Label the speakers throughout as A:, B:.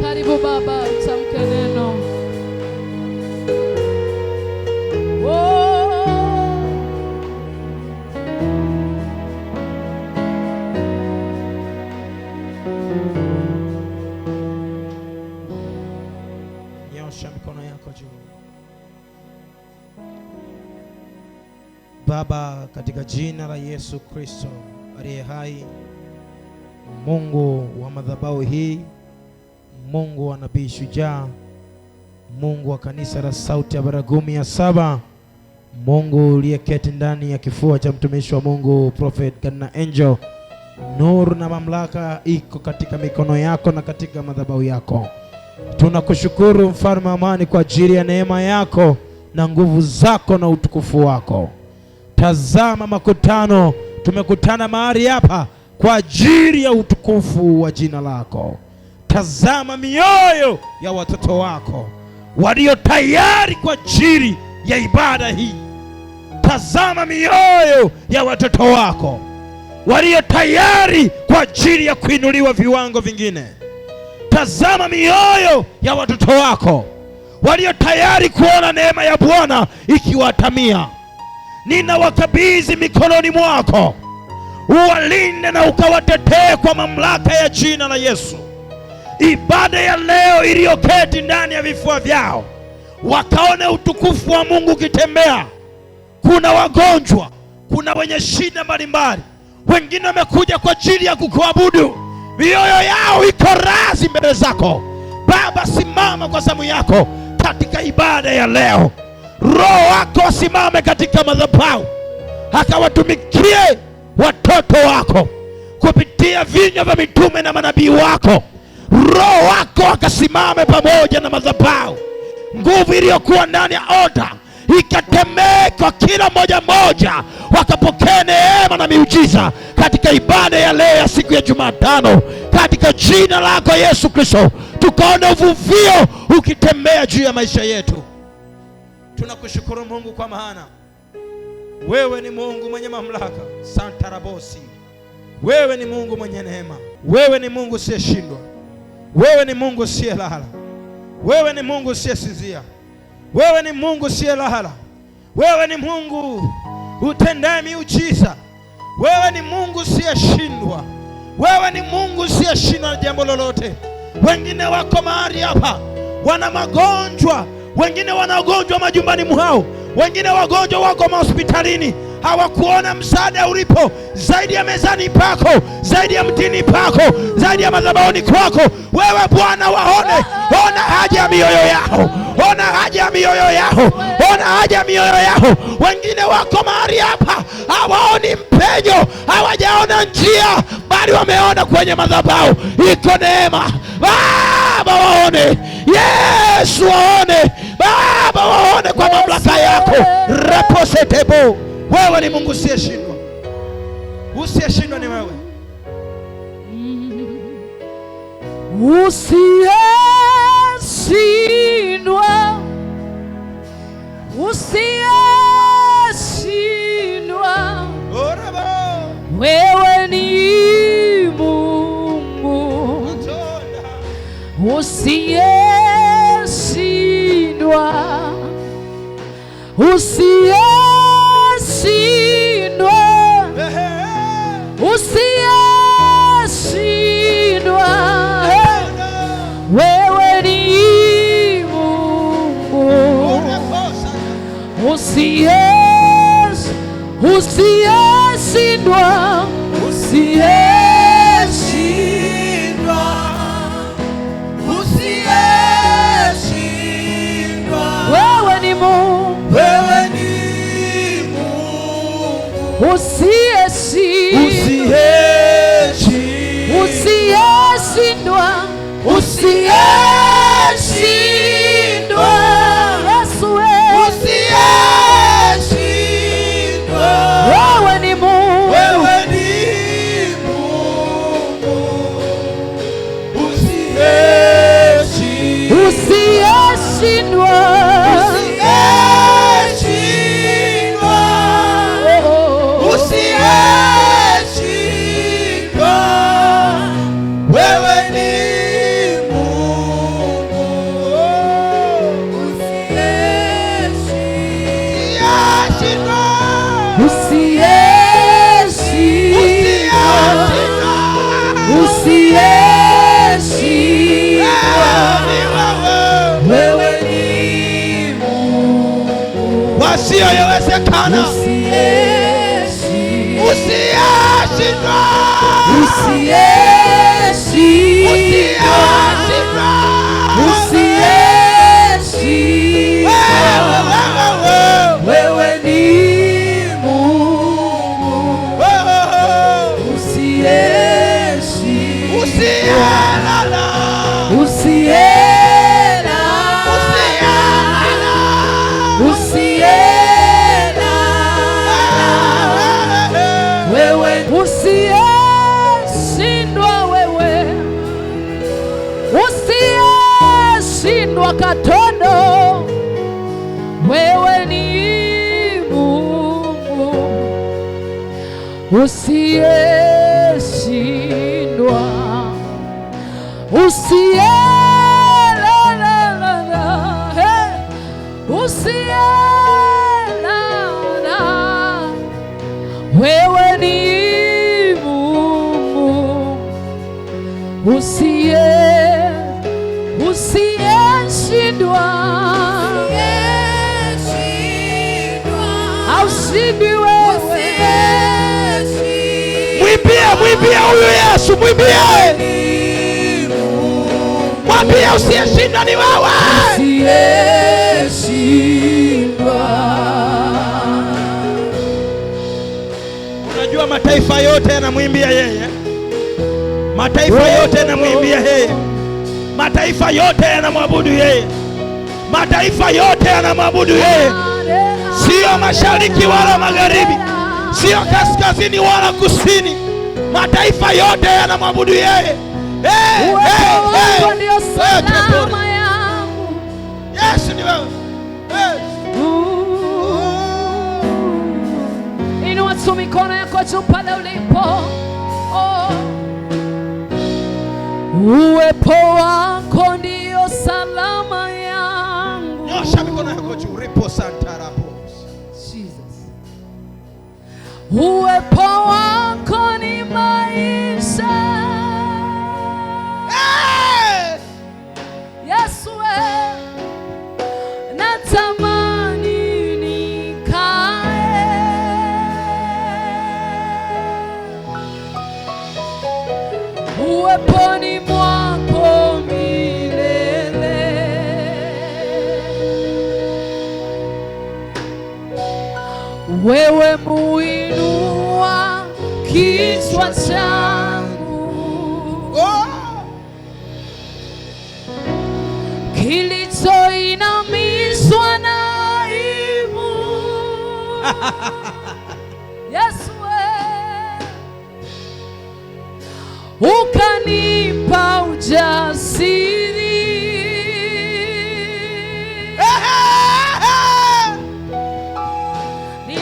A: Karibu Baba, tamke neno.
B: Nyosha mikono yako juu. Baba, katika jina la Yesu Kristo aliye hai, Mungu wa madhabahu hii, Mungu wa nabii Shujaa, Mungu wa kanisa la Sauti ya Baragumu ya 7, Mungu uliyeketi ndani ya kifua cha mtumishi wa Mungu Prophet Gardner Angel, nuru na mamlaka iko katika mikono yako na katika madhabahu yako. Tunakushukuru mfalme wa amani kwa ajili ya neema yako na nguvu zako na utukufu wako. Tazama makutano, tumekutana mahali hapa kwa ajili ya utukufu wa jina lako. Tazama mioyo ya watoto wako walio tayari kwa ajili ya ibada hii. Tazama mioyo ya watoto wako walio tayari kwa ajili ya kuinuliwa viwango vingine. Tazama mioyo ya watoto wako walio tayari kuona neema ya Bwana ikiwatamia. Ninawakabidhi mikononi mwako, uwalinde na ukawatetee kwa mamlaka ya jina la Yesu. Ibada ya leo iliyoketi ndani ya vifua vyao, wakaone utukufu wa Mungu ukitembea. Kuna wagonjwa, kuna wenye shida mbalimbali, wengine wamekuja kwa ajili ya kukuabudu. Mioyo yao iko razi mbele zako. Baba, simama kwa zamu yako katika ibada ya leo. Roho wako asimame katika madhabahu, akawatumikie watoto wako kupitia vinywa vya mitume na manabii wako. Roho wako akasimame pamoja na madhabahu. Nguvu iliyokuwa ndani ya oda ikatembee kwa kila mmoja, wakapokea neema na miujiza katika ibada ya leo ya siku ya Jumatano, katika jina lako Yesu Kristo. Tukaona uvuvio ukitembea juu ya maisha yetu. Tunakushukuru Mungu kwa maana wewe ni Mungu mwenye mamlaka. Santa Rabosi, wewe ni Mungu mwenye neema. Wewe ni Mungu usiyeshindwa. Wewe ni Mungu usiyelala. Wewe ni Mungu usiyesinzia. Wewe ni Mungu usiyelala. Wewe ni Mungu utendaye miujiza. Wewe ni Mungu usiyeshindwa. Wewe ni Mungu usiyeshindwa na jambo lolote. Wengine wako mahali hapa wana magonjwa, wengine wana ugonjwa majumbani mwao, wengine wagonjwa wako hospitalini, hawakuona msaada ulipo zaidi ya mezani pako, zaidi ya mtini pako, zaidi ya madhabahuni kwako. Wewe Bwana waone, ona haja ya mioyo yao, ona haja ya mioyo yao, ona haja ya mioyo yao. Wengine wako mahali hapa hawaoni mpenyo, hawajaona njia, bali wameona kwenye madhabahu iko neema. Baba waone, Yesu waone, Baba waone kwa mamlaka yako. Reposetebo, wewe ni Mungu usiyeshindwa. Usiyeshindwa ni wewe.
A: Usiyeshindwa, usiyeshindwa, wewe ni Mungu usiyeshindwa, usiyeshindwa, usiyeshindwa, wewe ni Mungu usiyeshindwa, usiyeshindwa, usiyeshindwa, wewe ni Mungu, wewe ni Mungu usiyeshindwa, usiyeshindwa, usiyeshindwa, Yesu usiyeshindwa, wewe ni Mungu, wewe ni Mungu usiyeshindwa, usiyeshindwa, usiyeshindwa, wewe ni Mungu.
B: inawezekana.
A: Wewe ni Mungu usiyeshindwa, wewe usiyeshindwa Katondo, wewe ni Mungu usiyeshindwa, wewe ni Mungu usiyeshindwa, haushindwi wewe.
B: Mwibie huyu Yesu, mwibie. Mwambie usiyeshindwa ni wewe. Unajua mataifa yote yanamwimbia yeye. Mataifa yote yanamwimbia yeye. Mataifa yote yanamwabudu yeye. Mataifa yote yanamwabudu yeye. Sio mashariki wala magharibi, sio kaskazini wala kusini. Mataifa yote yanamwabudu yeye.
A: Uwepo ndio salama yangu.
B: Yesu ni wewe.
A: Inua tu mikono yako juu pale ulipo. Uwepo wako ndio salama yangu.
B: Nyosha mikono yako juu. Ripo santarapo.
A: Jesus. Uwepo wako ni maisha. Yesu, natamani nikae. Uweponi mwako milele. Wewe muinua kichwa changu, kilichoinamishwa na aibu. Yesu, ukanipa ujasiri.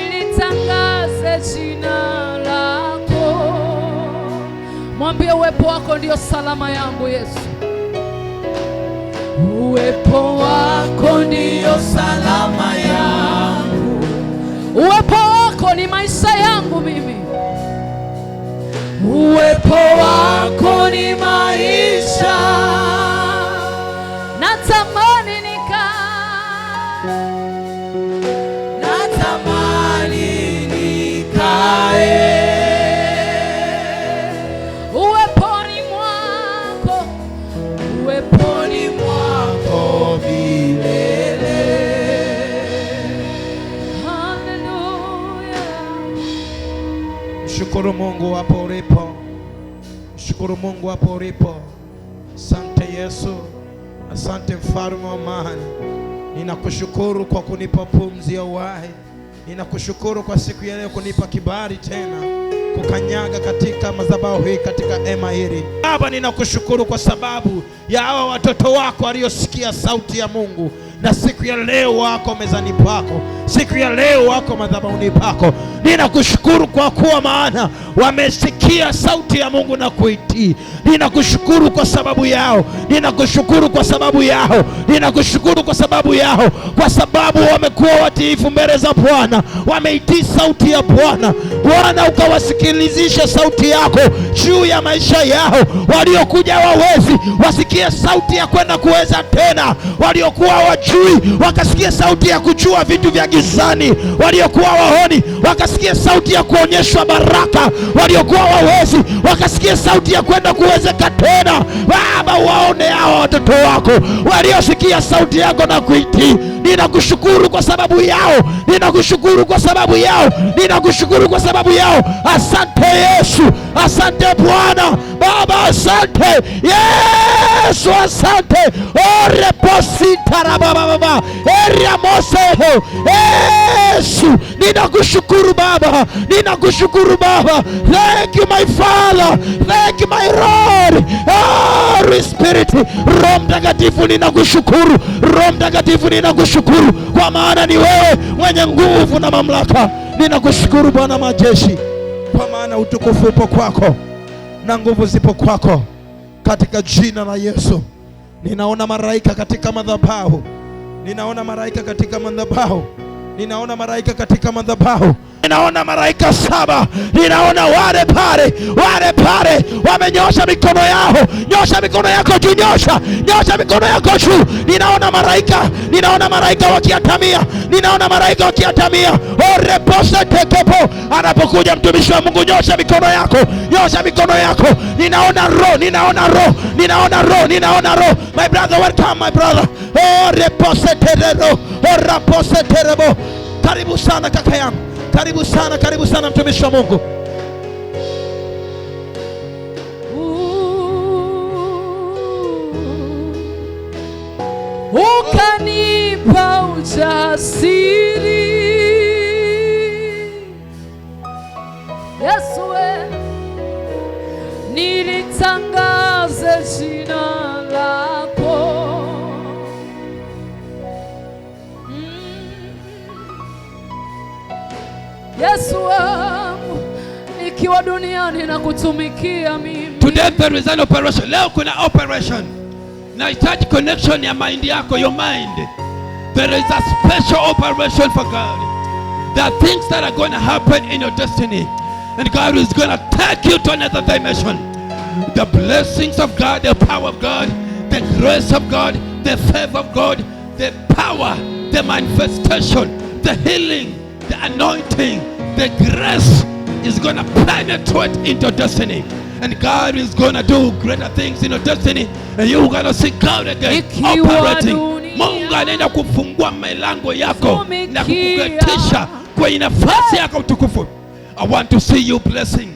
A: Nilitangaze jina lako. Mwambie uwepo wako ndio salama yangu Yesu. Uwepo wako ndio salama yangu. Uwepo wako ni maisha yangu mimi. Uwepo wako ni maisha. Natamani nikae. Natamani nikae. Uweponi mwako. Uweponi mwako milele. Hallelujah.
B: Shukuru Mungu hapo ulipo. Shukuru Mungu hapo ulipo. Asante Yesu. Asante mfalme wa amani. Ninakushukuru kwa kunipa pumzi ya uhai. Ninakushukuru kwa siku ya leo kunipa kibali tena kukanyaga katika madhabahu hii, katika hema hili. Baba, ninakushukuru kwa sababu ya hawa watoto wako waliosikia sauti ya Mungu, na siku ya leo wako mezani pako, siku ya leo wako madhabahuni pako. Ninakushukuru kwa kuwa maana wamesikia sauti ya Mungu na kuitii. Ninakushukuru kwa sababu yao. Ninakushukuru kwa sababu yao. Ninakushukuru kwa sababu yao, kwa sababu wamekuwa watiifu mbele za Bwana, wameitii sauti ya Bwana. Bwana, ukawasikilizisha sauti yako juu ya maisha yao. Waliokuja wawezi wasikie sauti ya kwenda kuweza tena, waliokuwa wajui wakasikia sauti ya kujua vitu vya giza. gizani, waliokuwa waoni wakasikia sauti ya kuonyeshwa baraka, waliokuwa wawezi wakasikia sauti ya kwenda kuwezeka tena. Baba, waone hao watoto wako waliosikia sauti yako na kuitii. Ninakushukuru kwa sababu yao, ninakushukuru kwa sababu yao, ninakushukuru kwa sababu yao. Asante Yesu, asante Bwana. Baba, asante Yesu, asante. Orepositarababa eriamoseho Yesu, ninakushukuru Baba, ninakushukuru Baba. Thank you my Father, thank you my Lord. Holy Spirit, Roho Mtakatifu ninakushukuru, Roho Mtakatifu ninakushukuru, kwa maana ni wewe mwenye nguvu na mamlaka. Ninakushukuru Bwana majeshi, kwa maana utukufu upo kwako na nguvu zipo kwako, katika jina la Yesu. Ninaona malaika katika madhabahu, ninaona malaika katika madhabahu, ninaona malaika katika madhabahu, ninaona malaika 7, ninaona wale pale wamenyosha mikono yao. Nyosha mikono yako juu, nyosha mikono yako juu. Ninaona malaika wakiatamia, ninaona malaika wakiatamia. Oreposa tekepo, anapokuja mtumishi wa Mungu, nyosha mikono yako, nyosha mikono yako. Ninaona roho, ninaona roho, ninaona roho, ninaona roho. My brother, welcome my brother. Oreposa terero, oraposa terebo. Karibu sana kaka yangu, karibu sana mtumishi wa Mungu.
A: Ukanipa ujasiri Yesu, nilitangaze jina lako. Yesu wangu, nikiwa duniani na kutumikia mimi.
C: Today there is an operation. Leo kuna operation. Nahitaji connection ya mind yako, your mind. There is a special operation for God. There are things that are going to happen in your destiny, and God is going to take you to another dimension. The blessings of God, the power of God, the grace of God, the favor of God, the power, the manifestation, the healing, the anointing, the grace is going to penetrate into destiny. And God is going to do greater things in your destiny. And you're going to see God again operating. Mungu anaenda kufungua milango yako na kukuketisha kwenye nafasi yako utukufu. I want to see you blessing.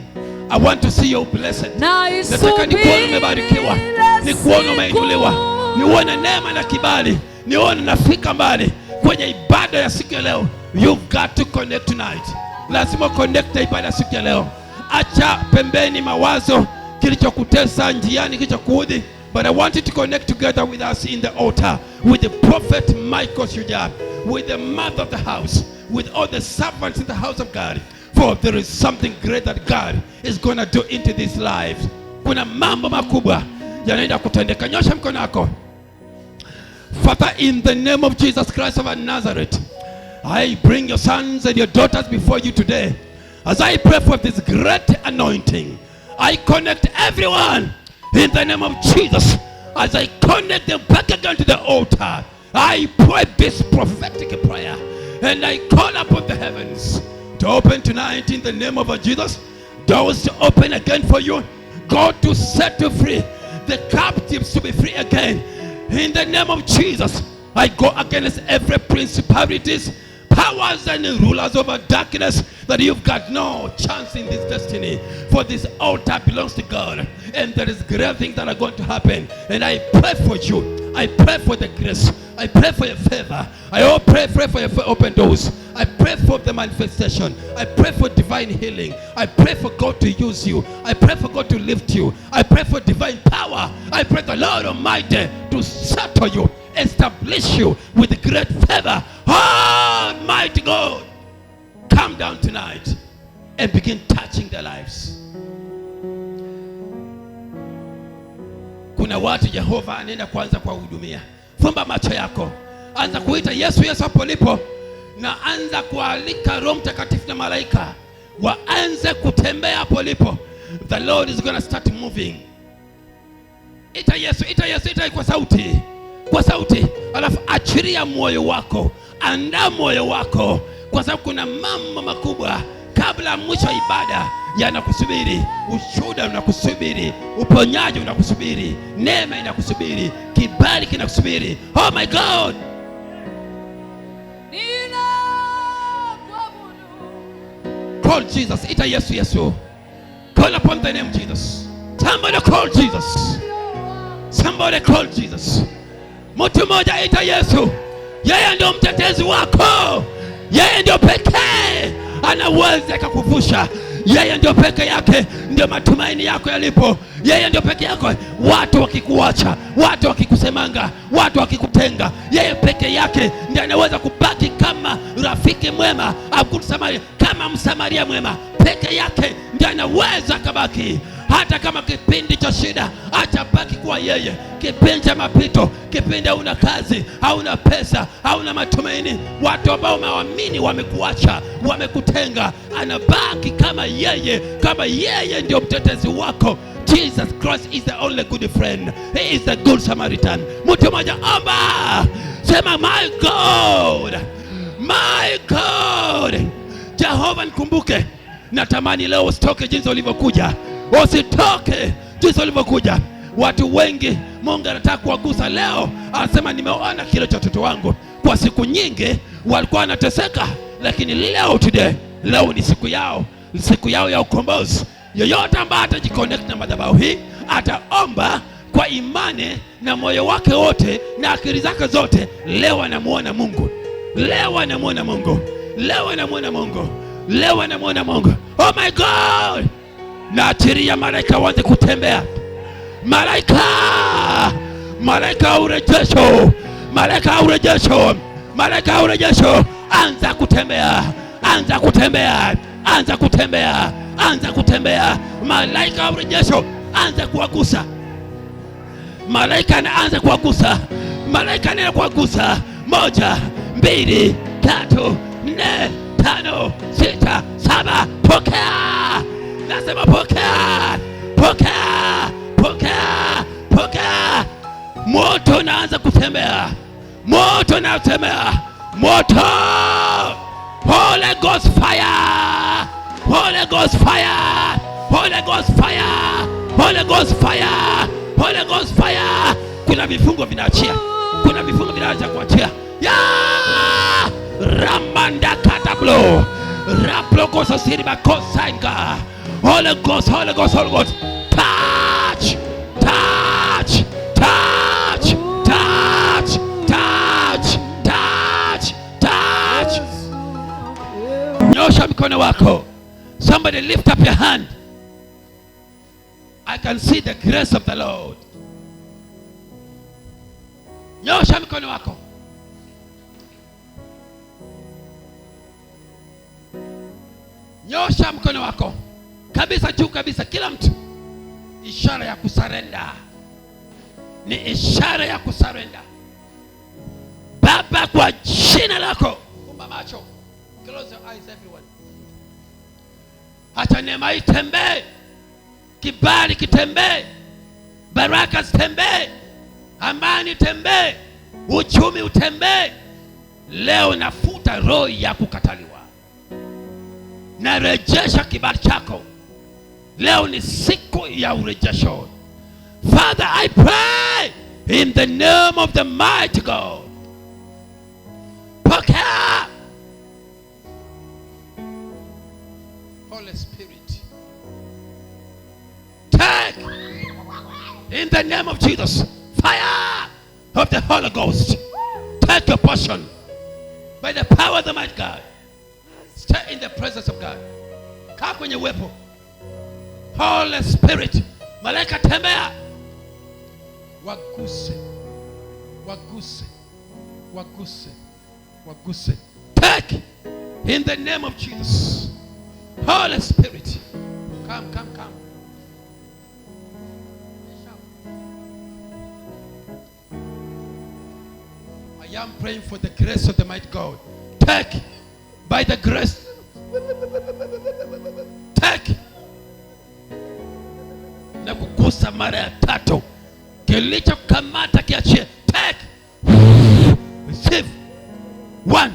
C: I want to see you blessed. Nataka nikuone umebarikiwa, nikuone umeinuliwa, nione neema na kibali, nione nafika mbali kwenye ibada ya siku ya leo. You've got to connect tonight. Lazima connect na ibada ya siku ya leo. Acha pembeni mawazo, kilichokutesa njiani, kilichokuudhi. But I want you to connect together with us in the altar, with the prophet Michael Shujab, with the mother of the house, with all the servants in the house of God. For there is something great that God is going to do into these lives. Kuna mambo makubwa yanaenda kutendeka. Nyosha mkono wako. Father, in the name of Jesus Christ of Nazareth, I bring your sons and your daughters before you today. As I pray for this great anointing, I connect everyone in the name of Jesus. As I connect them back again to the altar, I pray this prophetic prayer, and I call upon the heavens to open tonight in the name of Jesus. Doors to open again for you. God to set you free. The captives to be free again. In the name of Jesus, I go against every principalities, powers and rulers over darkness, that you've got no chance in this destiny. For this altar belongs to God, and there is great things that are going to happen. And I pray for you. I pray for the grace. I pray for your favor. I pray for your open doors. I pray for the manifestation. I pray for divine healing. I pray for God to use you. I pray for God to lift you. I pray for divine power. I pray the Lord Almighty to settle you, establish you with great favor. Almighty God, come down tonight and begin touching their lives. Kuna watu Jehova anaenda kuanza kuwahudumia. Fumba macho yako, anza kuita Yesu, Yesu hapo ulipo, na anza kualika Roho Mtakatifu na malaika waanze kutembea hapo ulipo. The Lord is going to start moving. Ita Yesu, ita Yesu, ita kwa sauti, alafu achiria moyo wako, andaa moyo wako, kwa sababu kuna mambo makubwa kabla mwisho wa ibada yanakusubiri. Ushuhuda unakusubiri, uponyaji unakusubiri, neema inakusubiri, kibali kinakusubiri. Oh my God, call Jesus. Ita Yesu, Yesu. Call upon the name Jesus. Somebody call Jesus. Somebody call Jesus. Mtu mmoja ita Yesu. Yeye ndio mtetezi wako. Yeye ndio pekee anaweza kukuvusha. Yeye ndio peke yake ndio matumaini yako yalipo. Yeye ndio peke yako. Watu wakikuacha, watu wakikusemanga, watu wakikutenga, yeye peke yake ndiye anaweza kubaki kama rafiki mwema, au kama Msamaria mwema. Peke yake ndiye anaweza kabaki. Hata kama kipindi cha shida, atabaki kuwa yeye. Kipindi cha mapito, kipindi hauna kazi, hauna pesa, hauna matumaini, watu ambao umewaamini wamekuacha, wamekutenga, anabaki kama yeye. Kama yeye ndio mtetezi wako. Jesus Christ is the only good friend. He is the good Samaritan. Mtu mmoja omba, sema my God, my God. Jehova nikumbuke. Natamani leo usitoke jinsi ulivyokuja. Usitoke jinsi ulivyokuja. Watu wengi Mungu anataka kuwagusa leo. Anasema nimeona kile cha watoto wangu. Kwa siku nyingi walikuwa wanateseka, lakini leo ni siku yao. Siku yao ya ukombozi. Yoyote ambaye atajiconnect na madhabahu hii, ataomba kwa imani na moyo wake wote na akili zake zote, leo anamuona Mungu. Leo anamuona Mungu. Leo anamuona Mungu. Leo anamuona Mungu. Oh my God. Naachiria malaika waanze kutembea. Malaika urejesho. Malaika urejesho. Malaika urejesho. Anza kutembea. Anza kutembea. Anza kutembea. Anza kutembea. Malaika urejesho. Anza kuwagusa. Malaika anaanza kuwagusa. Malaika anaanza kuwagusa. 1, 2, 3, 4, 5, 6, 7. Pokea. Nasema pokea. Pokea. Pokea. Pokea. Moto unaanza kutembea. Moto unatembea. Moto. Holy Ghost fire. Holy Ghost fire. Holy Ghost fire. Holy Ghost fire. Holy Ghost fire. Kuna vifungo vinaachia. Kuna vifungo vinaacha kuachia. Yeah! Ramanda katablo. Raploko sosiri bakosa inga. Holy Ghost, Holy Ghost, Holy Ghost. Touch. Touch. Touch. Touch. Touch. Touch. Touch. Nyosha mikono wako. Somebody lift up your hand. I can see the grace of the Lord. Nyosha mikono wako. Nyosha mkono wako. Kabisa juu kabisa kila mtu. Ishara ya kusarenda. Ni ishara ya kusarenda. Baba kwa jina lako. Fumba macho. Close your eyes everyone. Acha neema itembee. Kibali kitembee. Baraka zitembee. Amani itembee. Uchumi utembee. Leo nafuta roho ya kukataliwa. Narejesha kibali chako. Leo ni siku ya urejesho. Father, I pray in the name of the mighty God. Pokea. Holy Spirit, take in the name of Jesus. Fire of the Holy Ghost. Take your portion by the power of the mighty God. Stay in the presence of God. Kaa kwenye uwepo. Holy Spirit, malaika tembea. Waguse. Waguse. Waguse. Waguse. Take in the name of Jesus. Holy Spirit, come. I am praying for the grace of the mighty God. Take by the grace. Take. Na kugusa mara ya 3. Kilicho kamata kiachie. Take. Receive. 1.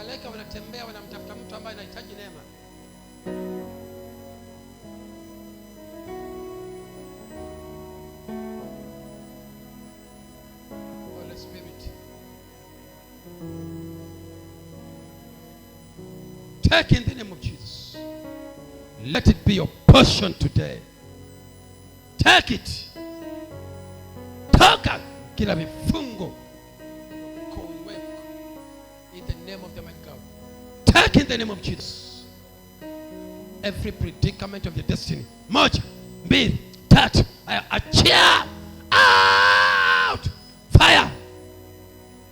C: Malaika wanatembea wanamtafuta mtu ambaye anahitaji neema. Holy Spirit, take in the name of Jesus. Let it be your portion today. Take it. Toka kila vifungo kuweka in the name of the mighty God. Take in the name of Jesus. Every predicament of your destiny. Moja, mbili, tatu. Achia out. Fire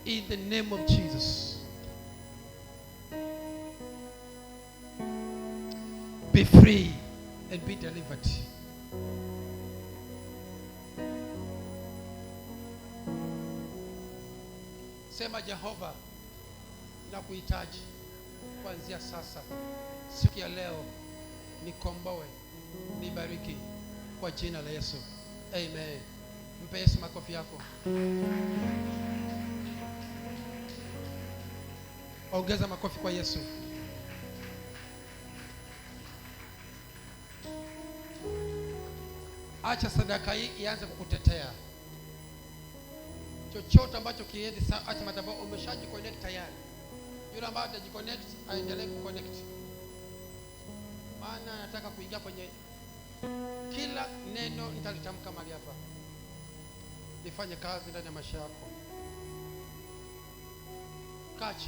C: in the name of Jesus. Be free and be delivered. Sema Jehova, na kuhitaji kuanzia sasa, siku ya leo, nikomboe, nibariki kwa jina la Yesu. Amen. Mpe Yesu makofi yako. Ongeza makofi kwa Yesu. Acha sadaka hii ianze kukutetea. Chochote ambacho kiendi sawa, acha madhabahu. Umeshaji connect tayari. Yule ambaye atajiconnect aendelee kuconnect. Maana nataka kuingia kwenye kila neno nitalitamka mahali hapa. Nifanye kazi ndani ya maisha yako. Kachi